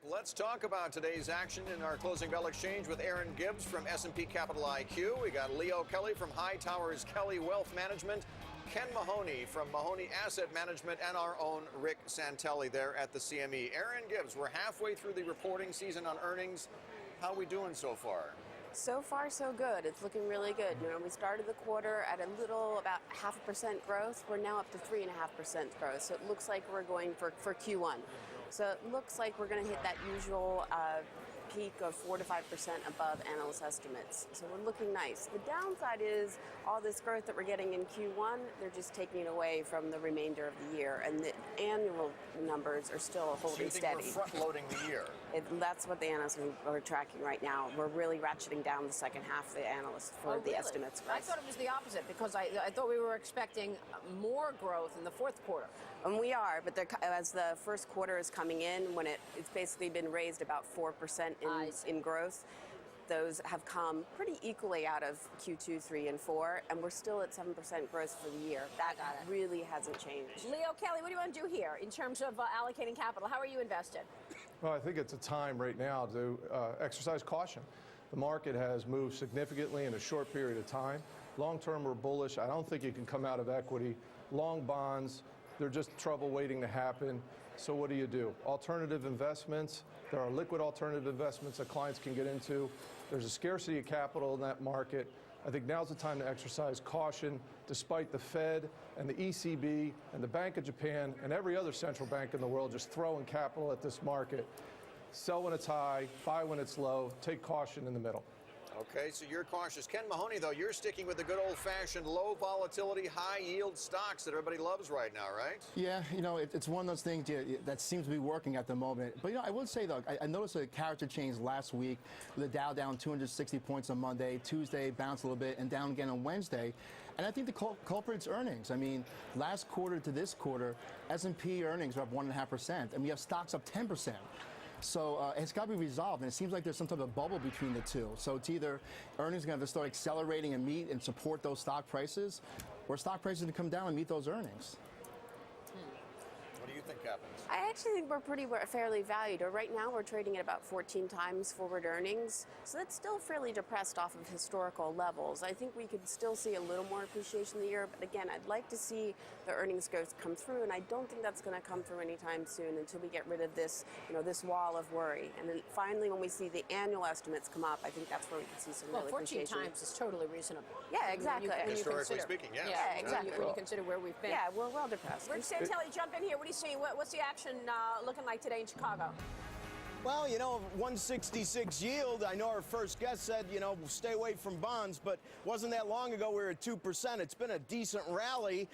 Let's talk about today's action in our closing bell exchange with Aaron Gibbs from S&P Capital IQ. We got Leo Kelly from High Towers Kelly Wealth Management, Ken Mahoney from Mahoney Asset Management, and our own Rick Santelli there at the CME. Aaron Gibbs, we're halfway through the reporting season on earnings. How are we doing so far? So far, so good. It's looking really good. You know, we started the quarter at a little about 0.5% growth. We're now up to 3.5% growth. So it looks like we're going for Q1. So it looks like we're going to hit that usual peak of 4 to 5% above analyst estimates. So we're looking nice. The downside is all this growth that we're getting in Q1, they're just taking it away from the remainder of the year, and the annual numbers are still holding steady. So you think we're front-loading the year? That's what the analysts are tracking right now. We're really ratcheting down the second half of the analysts for the estimates. I thought it was the opposite, because I thought we were expecting more growth in the fourth quarter. And we are, but as the first quarter is coming in, when it's basically been raised about 4% in growth, those have come pretty equally out of Q2, 3, and 4, and we're still at 7% growth for the year. That really hasn't changed. Leo Kelly, what do you want to do here in terms of allocating capital? How are you invested? Well, I think it's a time right now to exercise caution. The market has moved significantly in a short period of time. Long term, we're bullish. I don't think you can come out of equity. Long bonds, they're just trouble waiting to happen. So what do? Alternative investments. There are liquid alternative investments that clients can get into. There's a scarcity of capital in that market. I think now's the time to exercise caution, despite the Fed and the ECB and the Bank of Japan and every other central bank in the world just throwing capital at this market. Sell when it's high, buy when it's low, take caution in the middle. Okay, so you're cautious. Ken Mahoney, though, you're sticking with the good old-fashioned low volatility, high-yield stocks that everybody loves right now, right? Yeah, you know, it's one of those things that seems to be working at the moment. But, you know, I would say, though, I noticed a character change last week with the Dow down 260 points on Monday, Tuesday bounced a little bit, and down again on Wednesday. And I think the culprit's earnings. I mean, last quarter to this quarter, S&P earnings are up 1.5%, and we have stocks up 10%. So it's got to be resolved, and it seems like there's some type of bubble between the two. So it's either earnings are going to start accelerating and meet and support those stock prices, or stock prices to come down and meet those earnings. What do you think happens? I actually think we're fairly valued. Right now, we're trading at about 14 times forward earnings, so that's still fairly depressed off of historical levels. I think we could still see a little more appreciation in the year, but again, I'd like to see the earnings growth come through, and I don't think that's going to come through anytime soon until we get rid of this, this wall of worry. And then finally, when we see the annual estimates come up, I think that's where we can see some real appreciation. 14 times is totally reasonable. Yeah, exactly. Historically speaking, yes. Yeah, exactly. When you consider where we've been. Yeah, we're well depressed. Rick Santelli, jump in here. What are you seeing? What's the action looking like today in Chicago? Well, 166 yield. I know our first guest said, stay away from bonds, but wasn't that long ago we were at 2%. It's been a decent rally.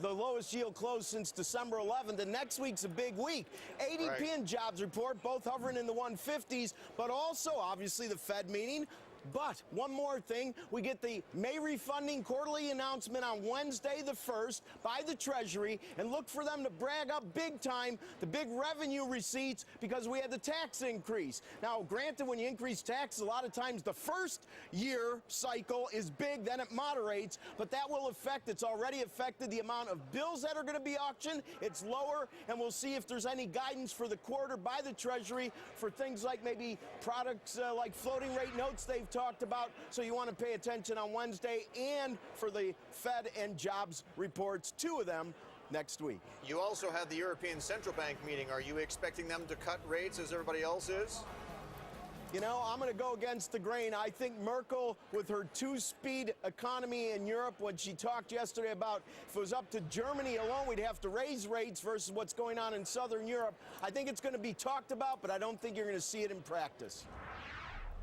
The lowest yield closed since December 11th, and next week's a big week. ADP and jobs report, both hovering in the 150s, but also, obviously, the Fed meeting. But one more thing, we get the May refunding quarterly announcement on Wednesday the 1st by the Treasury, and look for them to brag up big time the big revenue receipts because we had the tax increase. Now, granted, when you increase taxes, a lot of times the first year cycle is big, then it moderates, but that will affect, it's already affected the amount of bills that are going to be auctioned. It's lower, and we'll see if there's any guidance for the quarter by the Treasury for things like maybe products like floating rate notes they've talked about, so you want to pay attention on Wednesday, and for the Fed and jobs reports, two of them next week. You also had the European Central Bank meeting. Are you expecting them to cut rates as everybody else is? I'm going to go against the grain. I think Merkel, with her two-speed economy in Europe, when she talked yesterday about if it was up to Germany alone, we'd have to raise rates versus what's going on in Southern Europe. I think it's going to be talked about, but I don't think you're going to see it in practice.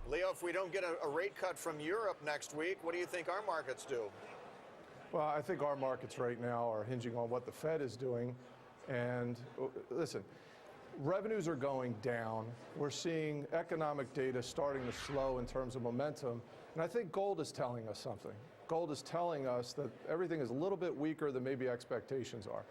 Leo, if we don't get a rate cut from Europe next week, what do you think our markets do? Well, I think our markets right now are hinging on what the Fed is doing. And listen, revenues are going down. We're seeing economic data starting to slow in terms of momentum. And I think gold is telling us something. Gold is telling us that everything is a little bit weaker than maybe expectations are.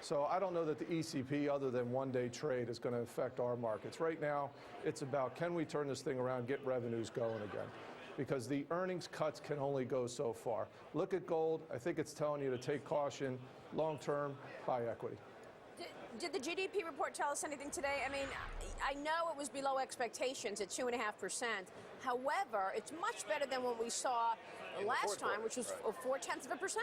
So I don't know that the ECP, other than one-day trade, is going to affect our markets. Right now, it's about, can we turn this thing around, get revenues going again? Because the earnings cuts can only go so far. Look at gold. I think it's telling you to take caution. Long-term, buy equity. Did the GDP report tell us anything today? I mean, I know it was below expectations at 2.5%. However, it's much better than what we saw last time, which was 0.4%.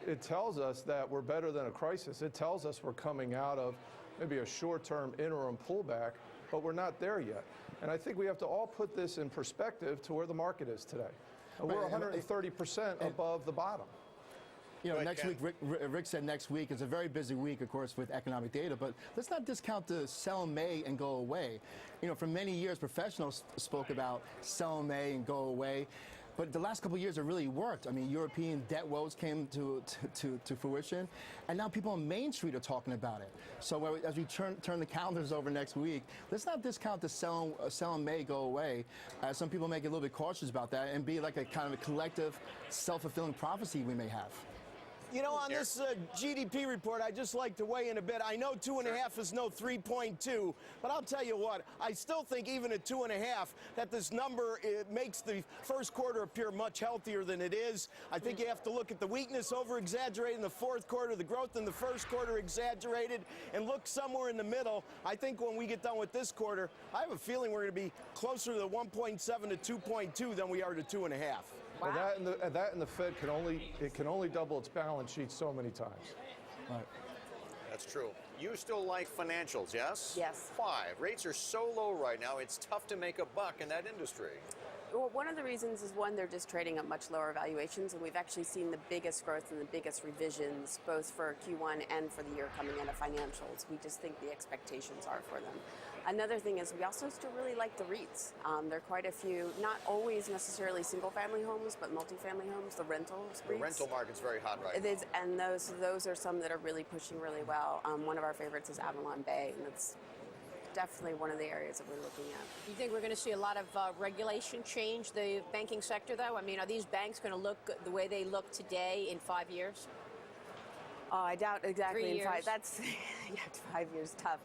It tells us that we're better than a crisis. It tells us we're coming out of maybe a short-term interim pullback, but we're not there yet. And I think we have to all put this in perspective to where the market is today. We're 130% above the bottom. You know, next week, Rick said next week is a very busy week, of course, with economic data, but let's not discount the sell in May and go away. You know, for many years, professionals spoke about sell in May and go away. But the last couple of years, it really worked. I mean, European debt woes came to fruition, and now people on Main Street are talking about it. So as we turn the calendars over next week, let's not discount the sell in May, go away. Some people may get a little bit cautious about that and be like a kind of a collective self-fulfilling prophecy we may have. You know, on this GDP report, I'd just like to weigh in a bit. I know 2.5 is no 3.2, but I'll tell you what, I still think even at 2.5, that this number makes the first quarter appear much healthier than it is. I think you have to look at the weakness over-exaggerated in the fourth quarter, the growth in the first quarter exaggerated, and look somewhere in the middle. I think when we get done with this quarter, I have a feeling we're going to be closer to the 1.7 to 2.2 than we are to 2.5. Wow. Well, that and the Fed can only double its balance sheet so many times. Right. That's true. You still like financials, yes? Yes. Why? Rates are so low right now, it's tough to make a buck in that industry. Well, one of the reasons is, one, they're just trading at much lower valuations, and we've actually seen the biggest growth and the biggest revisions, both for Q1 and for the year coming out of financials. We just think the expectations are for them. Another thing is we also still really like the REITs. There are quite a few, not always necessarily single-family homes, but multifamily homes, the rentals REITs. The rental market's very hot right now. It is, and those are some that are really pushing really well. One of our favorites is Avalon Bay, and it's definitely one of the areas that we're looking at. Do you think we're going to see a lot of regulation change the banking sector, though? I mean, are these banks going to look the way they look today in 5 years? Oh, I doubt exactly 3 in years. 5. That's 5 years tough.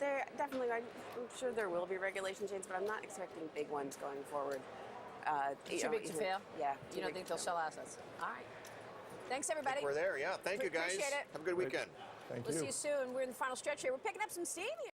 There definitely. I'm sure there will be regulation changes, but I'm not expecting big ones going forward. Too big to fail? Yeah. You don't think they'll sell assets? All right. Thanks, everybody. We're there, yeah. Thank you, guys. Appreciate it. Have a good weekend. Thank We'll you. see you soon. We're in the final stretch here. We're picking up some steam here.